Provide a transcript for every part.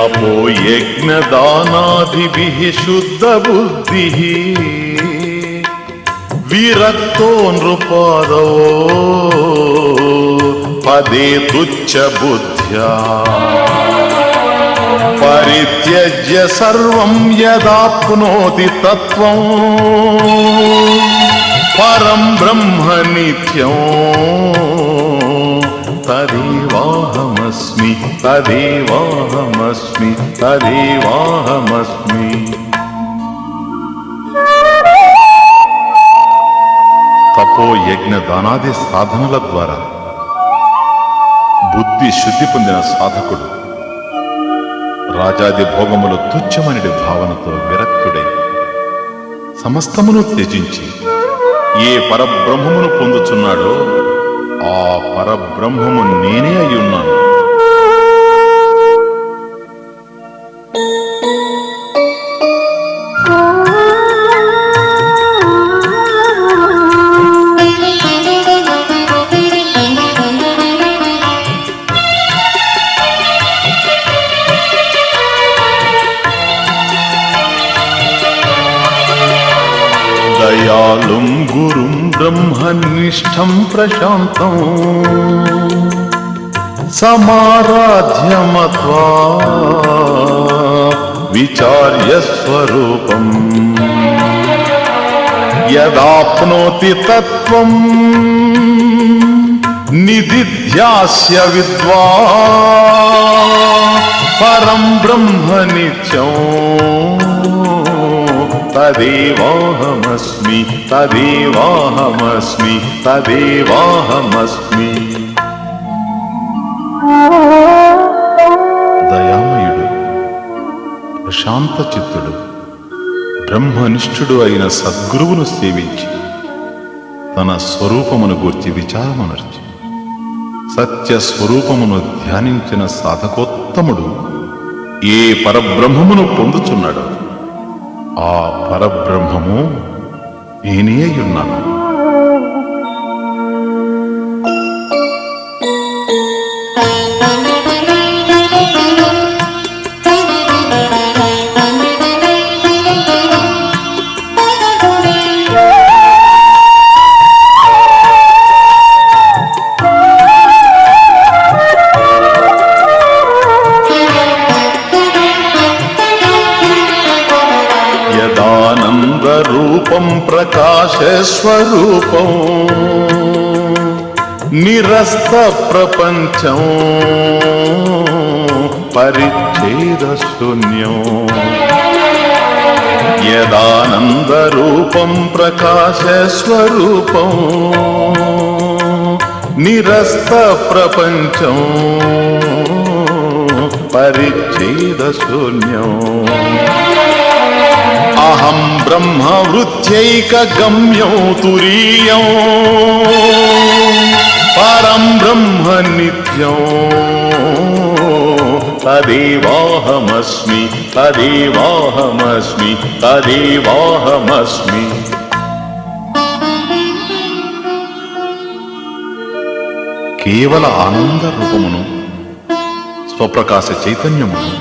तपो यज्ञदानादिभिः शुद्धबुद्धिः विरक्तो नृपादो पदे तुच्छबुद्ध्या परित्यज्य सर्वं यदाप्नोति तत्त्वं परं ब्रह्म नित्यं तदेवाहमस्मि तदेवाहमस्मि तदेवाहमस्मि। తపో యజ్ఞ దానాది సాధనల ద్వారా బుద్ధి శుద్ధి పొందిన సాధకుడు రాజాది భోగములు తుచ్చమని భావనతో విరక్తుడై సమస్తమును త్యజించి ఏ పరబ్రహ్మమును పొందుచున్నాడో ఆ పరబ్రహ్మము నేనే అయ్యున్నాను. దయాళుం గురుం బ్రహ్మనిష్టం ప్రశాంతం సమారాధ్యమత్వా విచార్య స్వరూపం యదాప్నోతి తత్వం నిదిధ్యాస్య విద్వాన్ పరం బ్రహ్మ నిత్యం తదేవాహమస్మి తదేవాహమస్మి తదేవాహమస్మి. దయామయుడు, ప్రశాంత చిత్తుడు, బ్రహ్మనిష్ఠుడు అయిన సద్గురువును సేవించి తన స్వరూపమును గూర్చి విచారమనర్చి సత్య స్వరూపమును ధ్యానించిన సాధకోత్తముడు ఏ పరబ్రహ్మమును పొందుచున్నాడు ఆ పరబ్రహ్మము నేనే అయ్యున్నాను. రూపం ప్రకాశస్వరూపం నిరస్త ప్రపంచం పరిచ్ఛేద శూన్యం యదానంద రూపం ప్రకాశస్వరూపం నిరస్త ప్రపంచం పరిచ్ఛేద శూన్యం అహం బ్రహ్మ వృత్యైక గమ్యం తురీయం పరం బ్రహ్మ నిత్యం తదేవాహమస్మి తదేవాహమస్మి తదేవాహమస్మి. కేవల ఆనంద రూపమును స్వప్రకాశ చైతన్యమును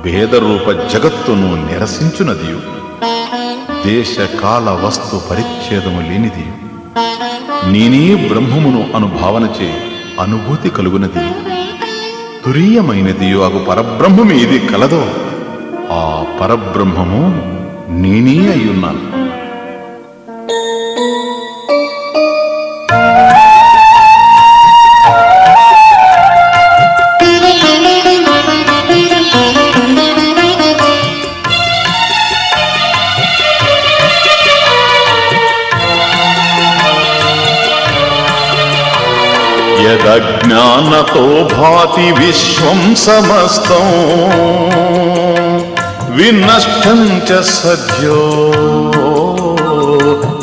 భేదరూప జగత్తును నిరసించునదియు దేశ కాల వస్తు పరిచ్ఛేదము లేనిదియు నేనే బ్రహ్మమును అనుభావనచే అనుభూతి కలుగునది తురీయమైనదియు అగు పరబ్రహ్మము ఏది కలదో ఆ పరబ్రహ్మము నేనే అయ్యున్నాను. యదజ్ఞానతో భాతి విశ్వం సమస్తం వినష్టం చ సద్యో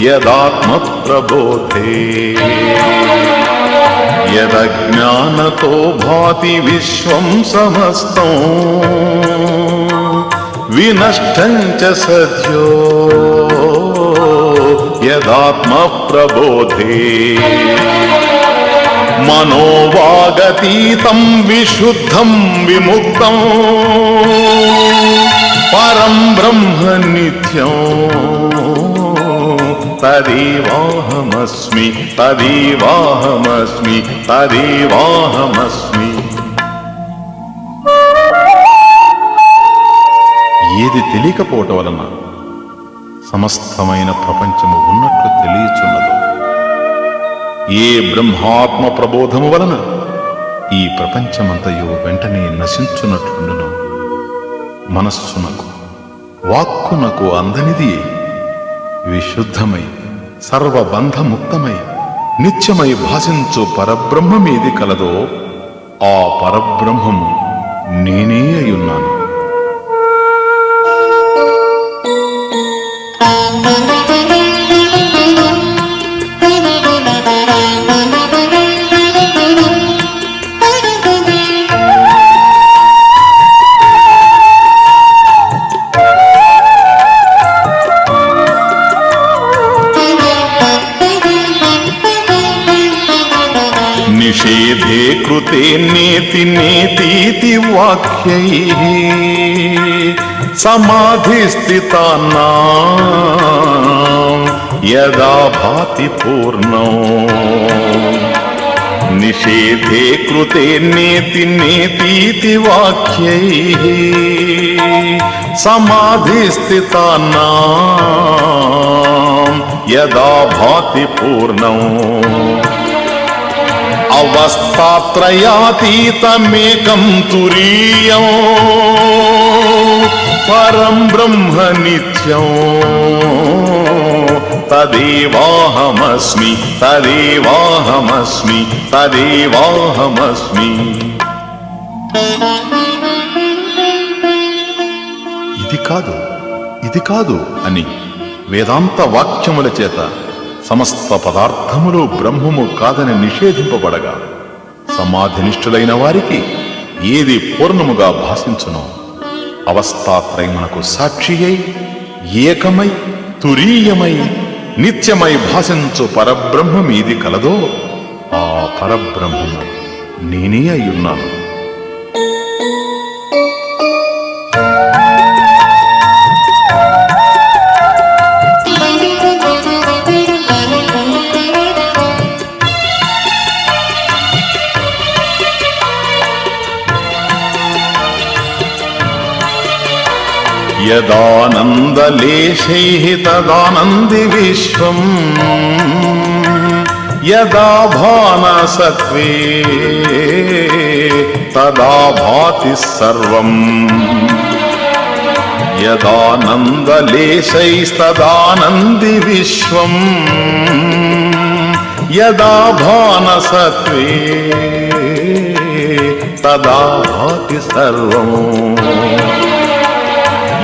యదాత్మ ప్రబోధే యదజ్ఞానతో భాతి విశ్వం సమస్తం వినష్టం చ సద్యో యదాత్మ ప్రబోధే మనోవాగతీతం విశుద్ధం విముక్తం పరం బ్రహ్మ నిత్యం తదేవాహమస్మి తదేవాహమస్మి తదేవాహమస్మి. ఏది తెలియకపోవటం వలన సమస్తమైన ప్రపంచము ఉన్నట్లు తెలియచున్నదో, ఏ బ్రహ్మాత్మ ప్రబోధము వలన ఈ ప్రపంచమంతయు వెంటనే నశించున్నట్లుండును. మనస్సునకు వాక్కునకు అందనిది విశుద్ధమై సర్వబంధముక్తమై నిత్యమై భాషించు పరబ్రహ్మమేది కలదో ఆ పరబ్రహ్మము నేనే అయ్యున్నాను. నిషేధే కృతే నేతి నేతీతి వాక్యైః సమాధిస్థితానాం యదా భాతి పూర్ణం. నిషేధే కృతే నేతి నేతీతి వాక్యైః సమాధిస్థితానాం యదా భాతి పూర్ణం. అవస్థాత్రయాతీతమేకం తురీయం పరం బ్రహ్మ నిత్యం తదేవాహమస్మి తదేవాహమస్మి తదేవాహమస్మి. ఇది కాదు అని వేదాంత వాక్యముల చేత సమస్త పదార్థములు బ్రహ్మము కాదని నిషేధింపబడగా సమాధినిష్ఠులైన వారికి ఏది పూర్ణముగా భాషించునో అవస్థాత్రయమునకు సాక్షియై ఏకమై తురీయమై నిత్యమై భాషించు పరబ్రహ్మమేది కలదో ఆ పరబ్రహ్మము నేనే అయ్యున్నాను. యదానందలేశైః తదానంది విశ్వం యదా భానసత్వే తదా భాతి సర్వం. యదానందలేశైస్తదానంది విశ్వం యదా భానసత్వే తదా భాతి సర్వం.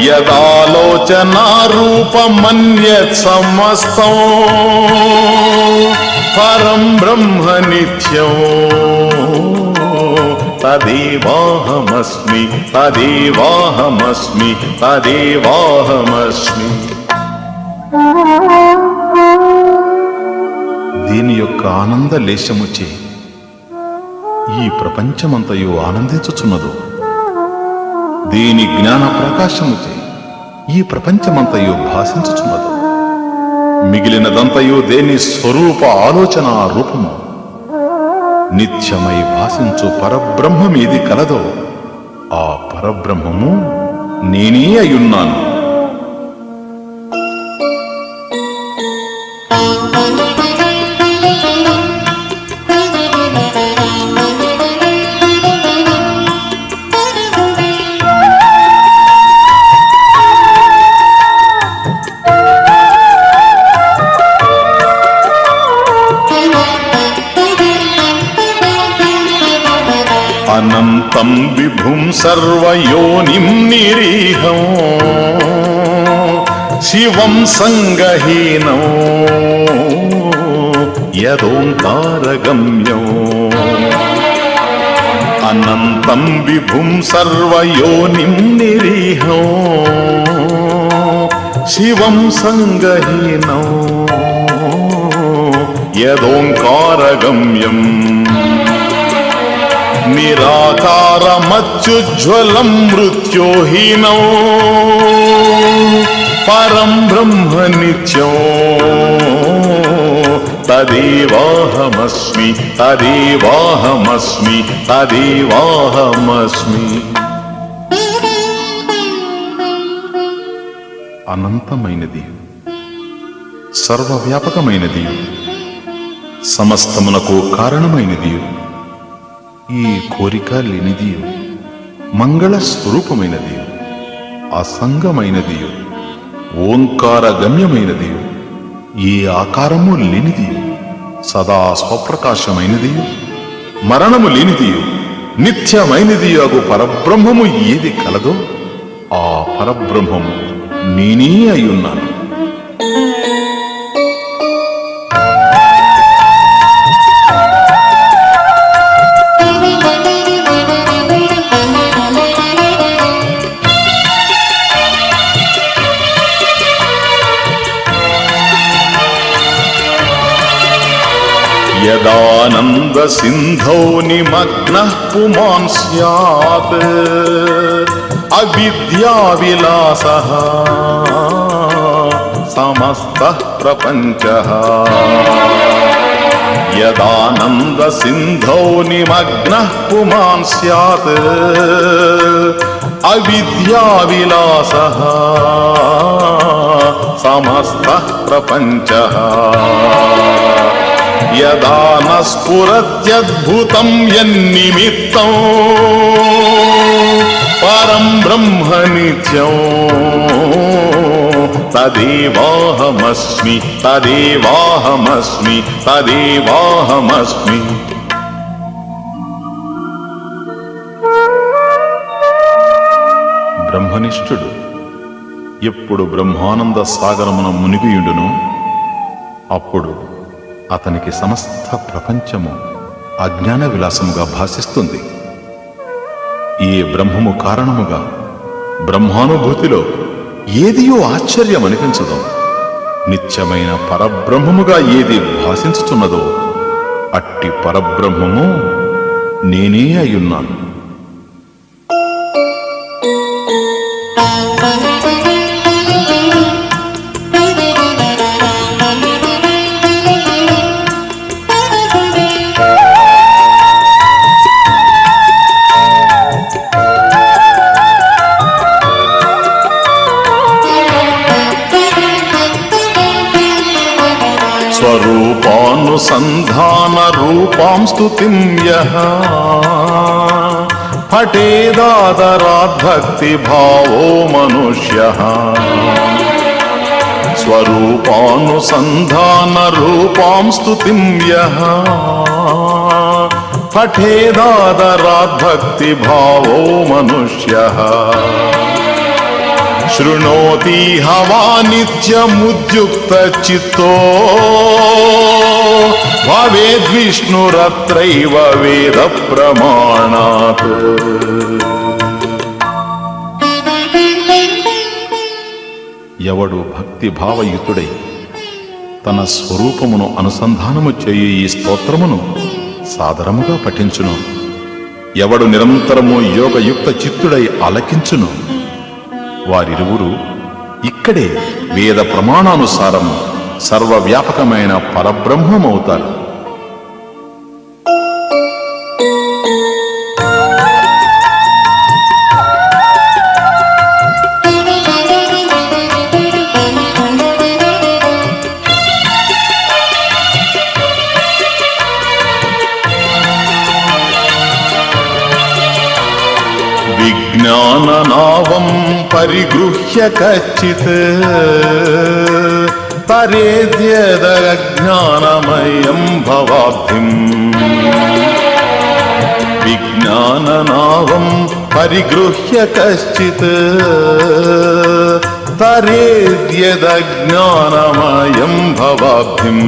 యదాలోచనారూపమన్యత్ సమస్తం పరం బ్రహ్మ నిత్యం తదేవాహమస్మి తదేవాహమస్మి తదేవాహమస్మి. దీని యొక్క ఆనంద లేశముచే ఈ ప్రపంచమంతయు ఆనందించుచున్నదు. దీని జ్ఞాన ప్రకాశముచే ఈ ప్రపంచమంతయు భాషించుచున్నదు. మిగిలినదంతయు దేని స్వరూప ఆలోచన రూపము. నిత్యమై భాషించు పరబ్రహ్మమేది కలదో ఆ పరబ్రహ్మము నేనే అయ్యున్నాను. అనంతం విభుం సర్వయోనిం నిరీహం శివం సంగహీనం యదోంకారగమ్యం. అనంతం విభుం సర్వయోనిం నిరీహం శివం సంగహీనం యదోంకారగమ్యం. నిరాకారమత్యుజ్వలం మృత్యోహీనం పరం బ్రహ్మ నిత్యం తదేవాహమస్మి తదేవాహమస్మి తదేవాహమస్మి. అనంతమైనది, సర్వవ్యాపకమైనది, సమస్తమునకు కారణమైనది, ఈ కోరిక లేనిది, మంగళ స్వరూపమైనది, అసంగమైనది, ఓంకార గమ్యమైనది, ఏ ఆకారము లేనిది, సదా స్వప్రకాశమైనది, మరణము లేనిది, నిత్యమైనది అగు పరబ్రహ్మము ఏది కలదో ఆ పరబ్రహ్మము నేనే అయ్యున్నాను. యదానంద సింధౌ నిమగ్నః పుమాన్ స్యాత్ అవిద్యా విలాసః సమస్తః ప్రపంచః. యదానంద సింధౌ నిమగ్నః పుమాన్ స్యాత్ అవిద్యా విలాసః సమస్తః ప్రపంచః. యదా న స్ఫురత్యద్భుతం యన్నిమిత్తం పరం బ్రహ్మ నిత్యం తదేవాహమస్మి తదేవాహమస్మి తదేవాహమస్మి. బ్రహ్మనిష్ఠుడు ఎప్పుడు బ్రహ్మానంద సాగరమున మునిగియుండును అప్పుడు అతనికి సమస్త ప్రపంచము అజ్ఞాన విలాసముగా భాసిస్తుంది. ఈ బ్రహ్మము కారణముగా బ్రహ్మానుభూతిలో ఏదియో ఆశ్చర్యం అనిపించదు. నిత్యమైన పరబ్రహ్మముగా ఏది భాషించుచున్నదో అట్టి పరబ్రహ్మము నేనే అయ్యున్నాను. స్వరూపానుసంధాన రూపాం స్తుతిం యః పఠేదాదరాద్ భక్తి భావో మనుష్యః. స్వరూపానుసంధాన రూపాం స్తుతిం యః పఠేదాదరాద్ భక్తి భావో మనుష్యః. శృణోతి హవా నిత్యముద్యుక్త చిత్తో భవేద్విష్ణురత్రైవ వేద ప్రమాణాత్. ఎవడు భక్తి భావయుతుడై తన స్వరూపమును అనుసంధానము చేయు ఈ స్తోత్రమును సాదరముగా పఠించును, ఎవడు నిరంతరము యోగయుక్త చిత్తుడై ఆలకించును, వారిరువురు ఇక్కడే వేద ప్రమాణానుసారము సర్వవ్యాపకమైన పరబ్రహ్మమవుతారు. విజ్ఞాననావం పరిగృహ్య కచ్చిత్ తరేద్యదజ్ఞానమయం భవాబ్ధిం. విజ్ఞాననావం పరిగృహ్య కశ్చిత్ తరేద్యదజ్ఞానమయం భవాబ్ధిం.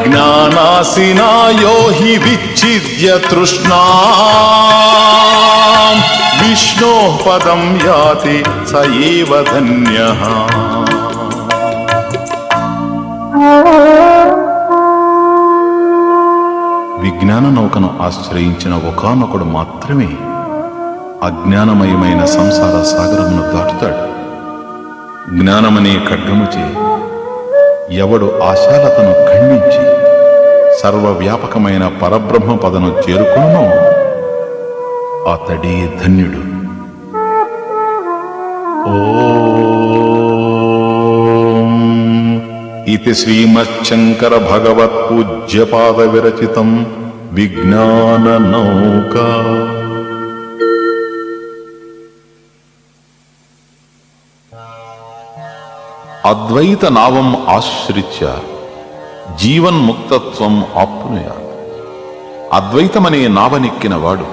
జ్ఞానాసినా యో హి విచ్ఛిద్య తృష్ణాం విష్ణోః పదం యాతి స ఏవ ధన్యః. విజ్ఞాన నౌకను ఆశ్రయించిన ఒకానొకడు మాత్రమే అజ్ఞానమయమైన సంసార సాగరమును దాటుతాడు. జ్ఞానమనే ఖడ్గముచే ఎవడు ఆశాలతను ఖండించి సర్వవ్యాపకమైన పరబ్రహ్మ పదను చేరుకును అతడే ధన్యుడు. ఓం ఇతి శ్రీమచ్చంకర భగవత్ పూజ్యపాద విరచితం విజ్ఞాన నౌకా. అద్వైత నావం ఆశ్రిత్య జీవన్ముక్తత్వం ఆప్నుయాత్. అద్వైతమనే నావనెక్కిన వాడు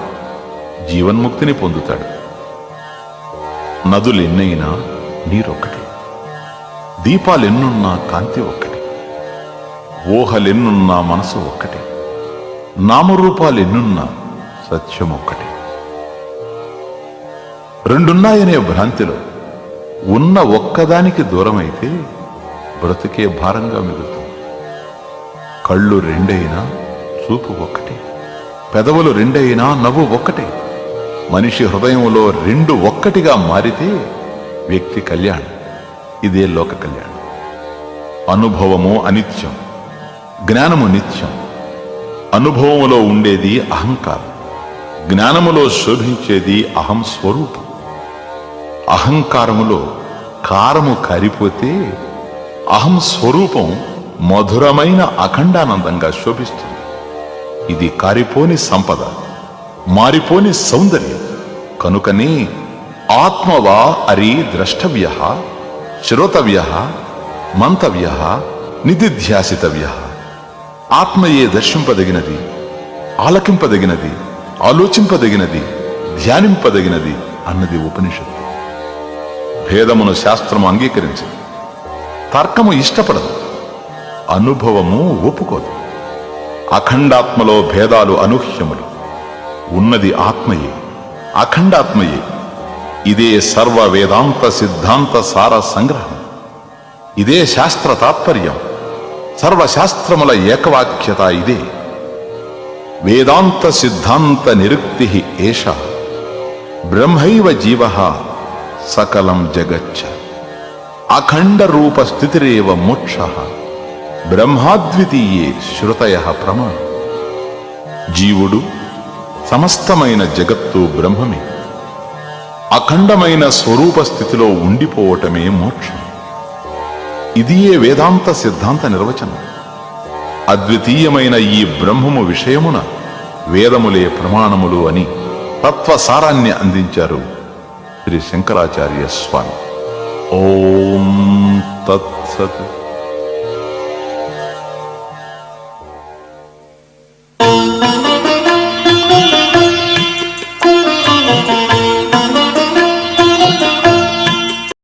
జీవన్ముక్తిని పొందుతాడు. నదులెన్నైనా నీరొక్కటి, దీపాలెన్నున్నా కాంతి ఒక్కటి, ఊహలెన్నున్నా మనసు ఒక్కటి, నామరూపాలెన్నున్నా సత్యం ఒక్కటి. రెండున్నాయనే భ్రాంతిలో ఉన్న ఒక్కదానికి దూరమైతే బ్రతుకే భారంగా మిగులుతుంది. కళ్ళు రెండైనా చూపు ఒక్కటే, పెదవులు రెండైనా నవ్వు ఒక్కటే. మనిషి హృదయంలో రెండు ఒక్కటిగా మారితే వ్యక్తి కళ్యాణం. ఇదే లోక కళ్యాణం. అనుభవము అనిత్యం, జ్ఞానము నిత్యం. అనుభవములో ఉండేది అహంకారం, జ్ఞానములో శోభించేది అహం స్వరూపం. అహంకారములో కారము కారిపోతే అహం స్వరూపం మధురమైన అఖండానందంగా శోభిస్తుంది. ఇది కారిపోని సంపద, మారిపోని సౌందర్యం. కనుకనే ఆత్మవా అరి ద్రష్టవ్య, శ్రోతవ్య, మంతవ్య, నిధిధ్యాసితవ్య. ఆత్మయే దర్శింపదగినది, ఆలకింపదగినది, ఆలోచింపదగినది, ధ్యానింపదగినది అన్నది ఉపనిషత్తు. భేదమును శాస్త్రము అంగీకరించదు, తర్కము ఇష్టపడదు, అనుభవము ఒప్పుకోదు. అఖండాత్మలో భేదాలు అనూహ్యములు. ఉన్నది ఆత్మయే, అఖండాత్మయే. ఇదే సర్వ వేదాంత సిద్ధాంత సార సంగ్రహం. ఇదే శాస్త్ర తాత్పర్యం. సర్వశాస్త్రముల ఏకవాక్యత ఇదే. వేదాంత సిద్ధాంత నిరుక్తి ఏష, బ్రహ్మైవ జీవ సకలం జగచ్చ. అఖండ రూప స్థితిరేవ మోక్ష, బ్రహ్మాద్వితీయే శ్రుతయ ప్రమాణం. జీవుడు, సమస్తమైన జగత్తు బ్రహ్మమే. అఖండమైన స్వరూప స్థితిలో ఉండిపోవటమే మోక్షం. ఇదియే వేదాంత సిద్ధాంత నిర్వచనం. అద్వితీయమైన ఈ బ్రహ్మము విషయమున వేదములే ప్రమాణములు అని తత్వసారాన్ని అందించారు శ్రీ శంకరాచార్య స్వామి. ఓం తత్సత్.